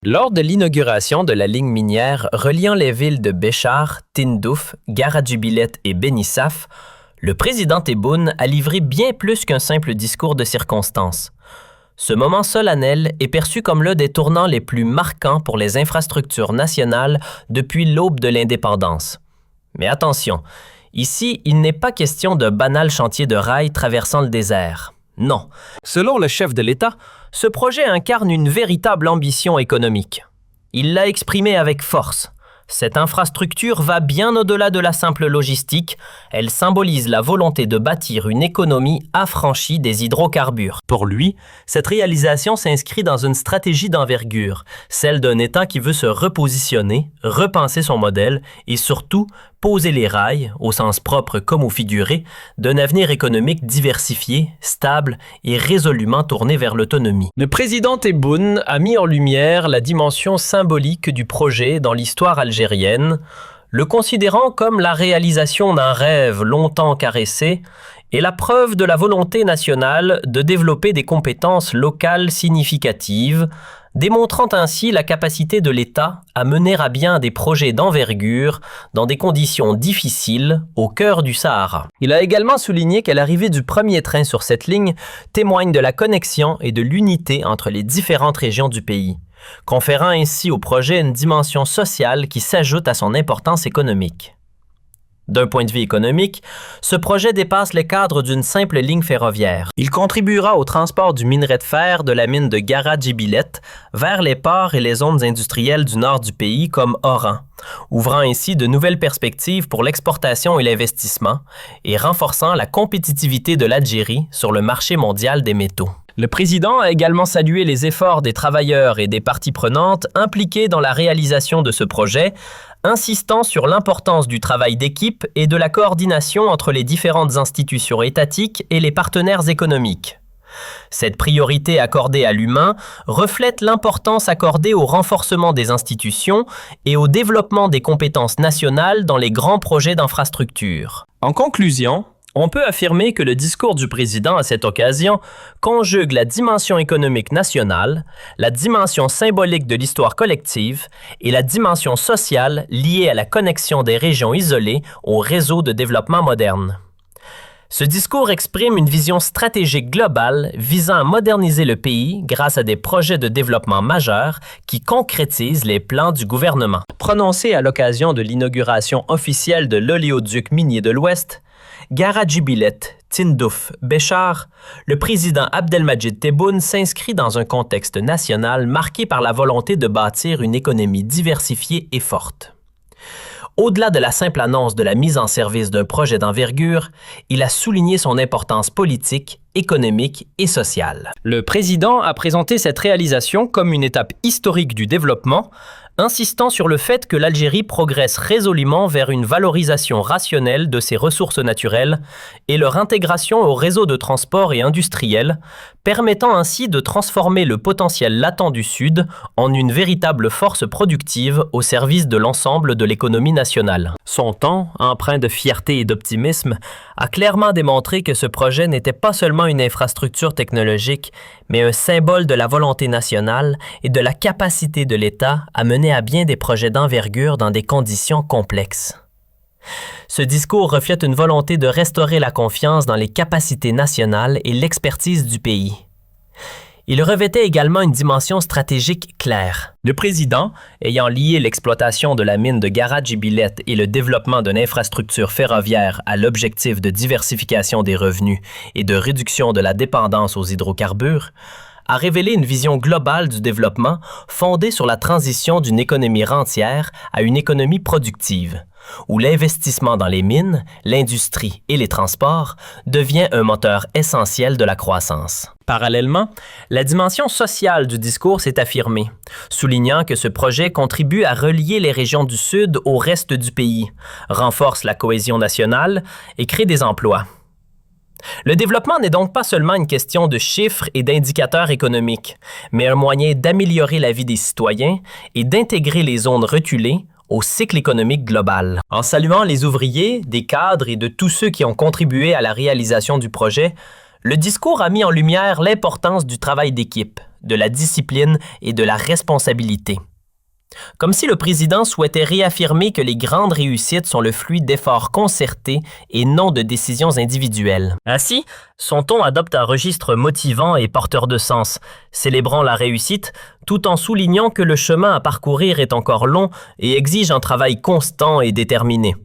Lors de l'inauguration de la ligne minière reliant les villes de Béchar, Tindouf, Garadjibilet et Beni Suef, le président Tebboune a livré bien plus qu'un simple discours de circonstance. Ce moment solennel est perçu comme l'un des tournants les plus marquants pour les infrastructures nationales depuis l'aube de l'indépendance. Mais attention, ici, il n'est pas question d'un banal chantier de rails traversant le désert. Non. Selon le chef de l'État, ce projet incarne une véritable ambition économique. Il l'a exprimé avec force. Cette infrastructure va bien au-delà de la simple logistique. Elle symbolise la volonté de bâtir une économie affranchie des hydrocarbures. Pour lui, cette réalisation s'inscrit dans une stratégie d'envergure, celle d'un État qui veut se repositionner, repenser son modèle et surtout poser les rails, au sens propre comme au figuré, d'un avenir économique diversifié, stable et résolument tourné vers l'autonomie. Le président Tebboune a mis en lumière la dimension symbolique du projet dans l'histoire algérienne, le considérant comme la réalisation d'un rêve longtemps caressé et la preuve de la volonté nationale de développer des compétences locales significatives, démontrant ainsi la capacité de l'État à mener à bien des projets d'envergure dans des conditions difficiles au cœur du Sahara. Il a également souligné que l'arrivée du premier train sur cette ligne témoigne de la connexion et de l'unité entre les différentes régions du pays, conférant ainsi au projet une dimension sociale qui s'ajoute à son importance économique. D'un point de vue économique, ce projet dépasse les cadres d'une simple ligne ferroviaire. Il contribuera au transport du minerai de fer de la mine de Garadjibilet vers les ports et les zones industrielles du nord du pays comme Oran, ouvrant ainsi de nouvelles perspectives pour l'exportation et l'investissement et renforçant la compétitivité de l'Algérie sur le marché mondial des métaux. Le président a également salué les efforts des travailleurs et des parties prenantes impliquées dans la réalisation de ce projet, insistant sur l'importance du travail d'équipe et de la coordination entre les différentes institutions étatiques et les partenaires économiques. Cette priorité accordée à l'humain reflète l'importance accordée au renforcement des institutions et au développement des compétences nationales dans les grands projets d'infrastructure. En conclusion, on peut affirmer que le discours du président à cette occasion conjugue la dimension économique nationale, la dimension symbolique de l'histoire collective et la dimension sociale liée à la connexion des régions isolées au réseau de développement moderne. Ce discours exprime une vision stratégique globale visant à moderniser le pays grâce à des projets de développement majeurs qui concrétisent les plans du gouvernement. Prononcé à l'occasion de l'inauguration officielle de l'oléoduc minier de l'Ouest, Garadjibilet, Tindouf, Béchar, le président Abdelmadjid Tebboune s'inscrit dans un contexte national marqué par la volonté de bâtir une économie diversifiée et forte. Au-delà de la simple annonce de la mise en service d'un projet d'envergure, il a souligné son importance politique, économique et sociale. Le président a présenté cette réalisation comme une étape historique du développement, insistant sur le fait que l'Algérie progresse résolument vers une valorisation rationnelle de ses ressources naturelles et leur intégration au réseau de transport et industriel, permettant ainsi de transformer le potentiel latent du Sud en une véritable force productive au service de l'ensemble de l'économie nationale. Son ton, empreint de fierté et d'optimisme, a clairement démontré que ce projet n'était pas seulement une infrastructure technologique, mais un symbole de la volonté nationale et de la capacité de l'État à mener à bien des projets d'envergure dans des conditions complexes. Ce discours reflète une volonté de restaurer la confiance dans les capacités nationales et l'expertise du pays. Il revêtait également une dimension stratégique claire. Le président, ayant lié l'exploitation de la mine de Garadjibilet et le développement d'une infrastructure ferroviaire à l'objectif de diversification des revenus et de réduction de la dépendance aux hydrocarbures, a révélé une vision globale du développement fondée sur la transition d'une économie rentière à une économie productive, où l'investissement dans les mines, l'industrie et les transports devient un moteur essentiel de la croissance. Parallèlement, la dimension sociale du discours s'est affirmée, soulignant que ce projet contribue à relier les régions du Sud au reste du pays, renforce la cohésion nationale et crée des emplois. Le développement n'est donc pas seulement une question de chiffres et d'indicateurs économiques, mais un moyen d'améliorer la vie des citoyens et d'intégrer les zones reculées au cycle économique global. En saluant les ouvriers, des cadres et de tous ceux qui ont contribué à la réalisation du projet, Le discours a mis en lumière l'importance du travail d'équipe, de la discipline et de la responsabilité. Comme si le président souhaitait réaffirmer que les grandes réussites sont le fruit d'efforts concertés et non de décisions individuelles. Ainsi, son ton adopte un registre motivant et porteur de sens, célébrant la réussite tout en soulignant que le chemin à parcourir est encore long et exige un travail constant et déterminé.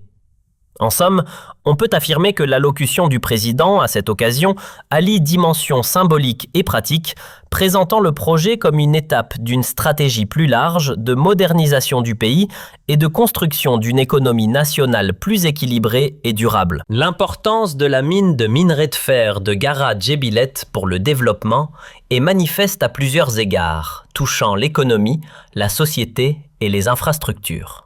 En somme, on peut affirmer que l'allocution du président, à cette occasion, allie dimensions symboliques et pratiques, présentant le projet comme une étape d'une stratégie plus large de modernisation du pays et de construction d'une économie nationale plus équilibrée et durable. L'importance de la mine de minerai de fer de Gara Djebilet pour le développement est manifeste à plusieurs égards, touchant l'économie, la société et les infrastructures.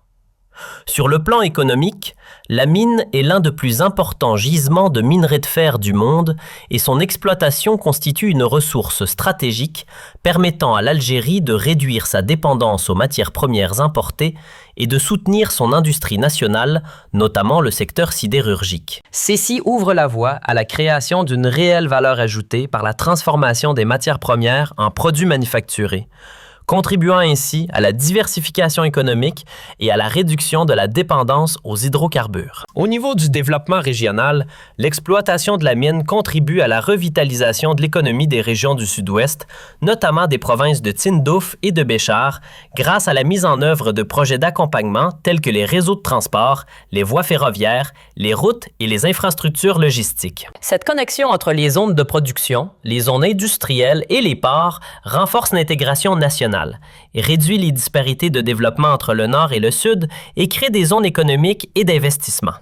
Sur le plan économique, la mine est l'un des plus importants gisements de minerai de fer du monde et son exploitation constitue une ressource stratégique permettant à l'Algérie de réduire sa dépendance aux matières premières importées et de soutenir son industrie nationale, notamment le secteur sidérurgique. Ceci ouvre la voie à la création d'une réelle valeur ajoutée par la transformation des matières premières en produits manufacturés, contribuant ainsi à la diversification économique et à la réduction de la dépendance aux hydrocarbures. Au niveau du développement régional, l'exploitation de la mine contribue à la revitalisation de l'économie des régions du sud-ouest, notamment des provinces de Tindouf et de Béchar, grâce à la mise en œuvre de projets d'accompagnement tels que les réseaux de transport, les voies ferroviaires, les routes et les infrastructures logistiques. Cette connexion entre les zones de production, les zones industrielles et les ports renforce l'intégration nationale, réduit les disparités de développement entre le Nord et le Sud et crée des zones économiques et d'investissement.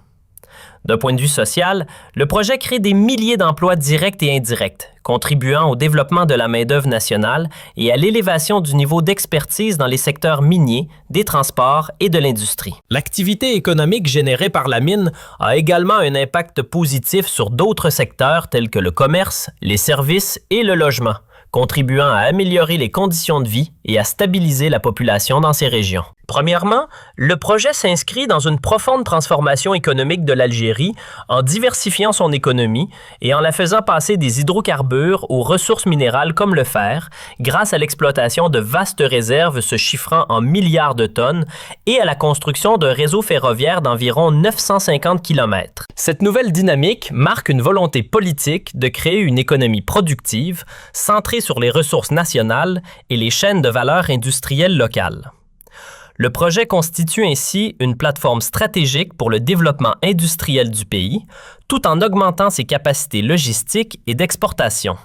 D'un point de vue social, le projet crée des milliers d'emplois directs et indirects, contribuant au développement de la main-d'œuvre nationale et à l'élévation du niveau d'expertise dans les secteurs miniers, des transports et de l'industrie. L'activité économique générée par la mine a également un impact positif sur d'autres secteurs tels que le commerce, les services et le logement, contribuant à améliorer les conditions de vie et à stabiliser la population dans ces régions. Premièrement, le projet s'inscrit dans une profonde transformation économique de l'Algérie en diversifiant son économie et en la faisant passer des hydrocarbures aux ressources minérales comme le fer, grâce à l'exploitation de vastes réserves se chiffrant en milliards de tonnes et à la construction d'un réseau ferroviaire d'environ 950 km. Cette nouvelle dynamique marque une volonté politique de créer une économie productive, centrée sur les ressources nationales et les chaînes de valeur industrielles locales. Le projet constitue ainsi une plateforme stratégique pour le développement industriel du pays, tout en augmentant ses capacités logistiques et d'exportation.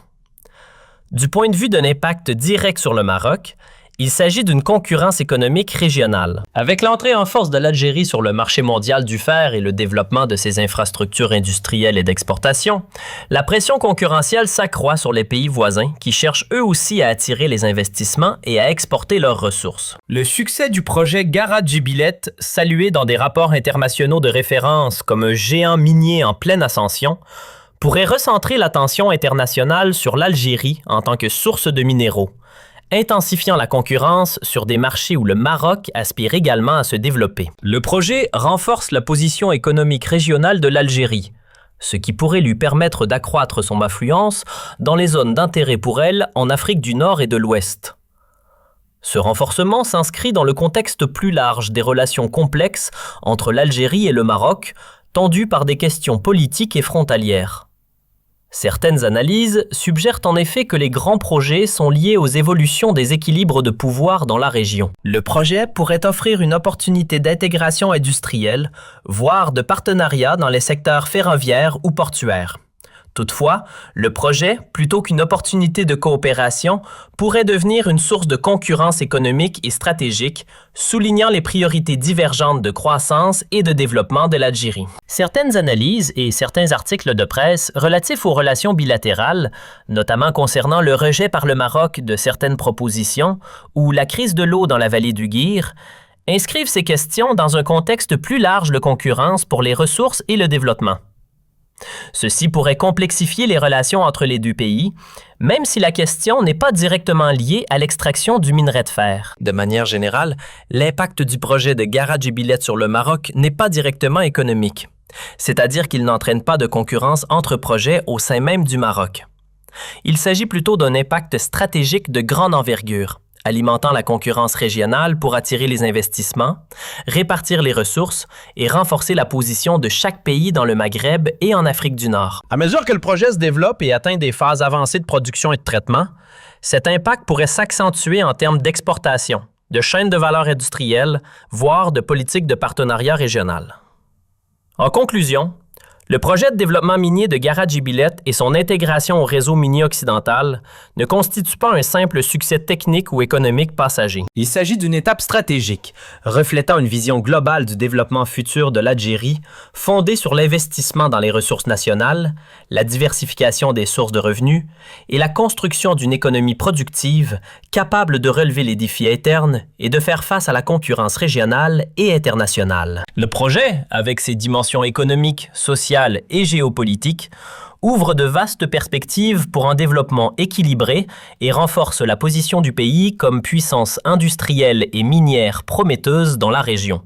Du point de vue d'un impact direct sur le Maroc, il s'agit d'une concurrence économique régionale. Avec l'entrée en force de l'Algérie sur le marché mondial du fer et le développement de ses infrastructures industrielles et d'exportation, la pression concurrentielle s'accroît sur les pays voisins qui cherchent eux aussi à attirer les investissements et à exporter leurs ressources. Le succès du projet Gara Djebilet, salué dans des rapports internationaux de référence comme un géant minier en pleine ascension, pourrait recentrer l'attention internationale sur l'Algérie en tant que source de minéraux, intensifiant la concurrence sur des marchés où le Maroc aspire également à se développer. Le projet renforce la position économique régionale de l'Algérie, ce qui pourrait lui permettre d'accroître son influence dans les zones d'intérêt pour elle en Afrique du Nord et de l'Ouest. Ce renforcement s'inscrit dans le contexte plus large des relations complexes entre l'Algérie et le Maroc, tendues par des questions politiques et frontalières. Certaines analyses suggèrent en effet que les grands projets sont liés aux évolutions des équilibres de pouvoir dans la région. Le projet pourrait offrir une opportunité d'intégration industrielle, voire de partenariat dans les secteurs ferroviaires ou portuaires. Toutefois, le projet, plutôt qu'une opportunité de coopération, pourrait devenir une source de concurrence économique et stratégique, soulignant les priorités divergentes de croissance et de développement de l'Algérie. Certaines analyses et certains articles de presse relatifs aux relations bilatérales, notamment concernant le rejet par le Maroc de certaines propositions ou la crise de l'eau dans la vallée du Guir, inscrivent ces questions dans un contexte plus large de concurrence pour les ressources et le développement. Ceci pourrait complexifier les relations entre les deux pays, même si la question n'est pas directement liée à l'extraction du minerai de fer. De manière générale, l'impact du projet de Gara Djebilet sur le Maroc n'est pas directement économique, c'est-à-dire qu'il n'entraîne pas de concurrence entre projets au sein même du Maroc. Il s'agit plutôt d'un impact stratégique de grande envergure, alimentant la concurrence régionale pour attirer les investissements, répartir les ressources et renforcer la position de chaque pays dans le Maghreb et en Afrique du Nord. À mesure que le projet se développe et atteint des phases avancées de production et de traitement, cet impact pourrait s'accentuer en termes d'exportation, de chaînes de valeur industrielle, voire de politique de partenariat régional. En conclusion, le projet de développement minier de Garadjibilet et son intégration au réseau minier occidental ne constituent pas un simple succès technique ou économique passager. Il s'agit d'une étape stratégique, reflétant une vision globale du développement futur de l'Algérie, fondée sur l'investissement dans les ressources nationales, la diversification des sources de revenus et la construction d'une économie productive capable de relever les défis internes et de faire face à la concurrence régionale et internationale. Le projet, avec ses dimensions économiques, sociales et géopolitiques, ouvre de vastes perspectives pour un développement équilibré et renforce la position du pays comme puissance industrielle et minière prometteuse dans la région.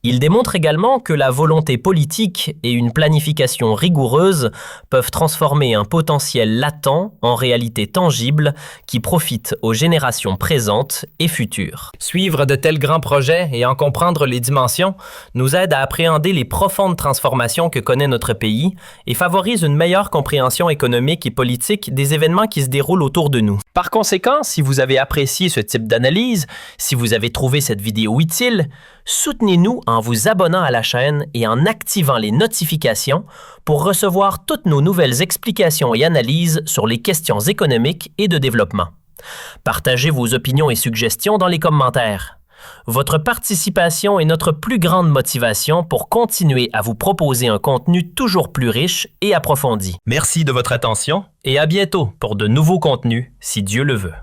Il démontre également que la volonté politique et une planification rigoureuse peuvent transformer un potentiel latent en réalité tangible qui profite aux générations présentes et futures. Suivre de tels grands projets et en comprendre les dimensions nous aide à appréhender les profondes transformations que connaît notre pays et favorise une meilleure compréhension économique et politique des événements qui se déroulent autour de nous. Par conséquent, si vous avez apprécié ce type d'analyse, si vous avez trouvé cette vidéo utile, soutenez-nous en vous abonnant à la chaîne et en activant les notifications pour recevoir toutes nos nouvelles explications et analyses sur les questions économiques et de développement. Partagez vos opinions et suggestions dans les commentaires. Votre participation est notre plus grande motivation pour continuer à vous proposer un contenu toujours plus riche et approfondi. Merci de votre attention et à bientôt pour de nouveaux contenus, si Dieu le veut.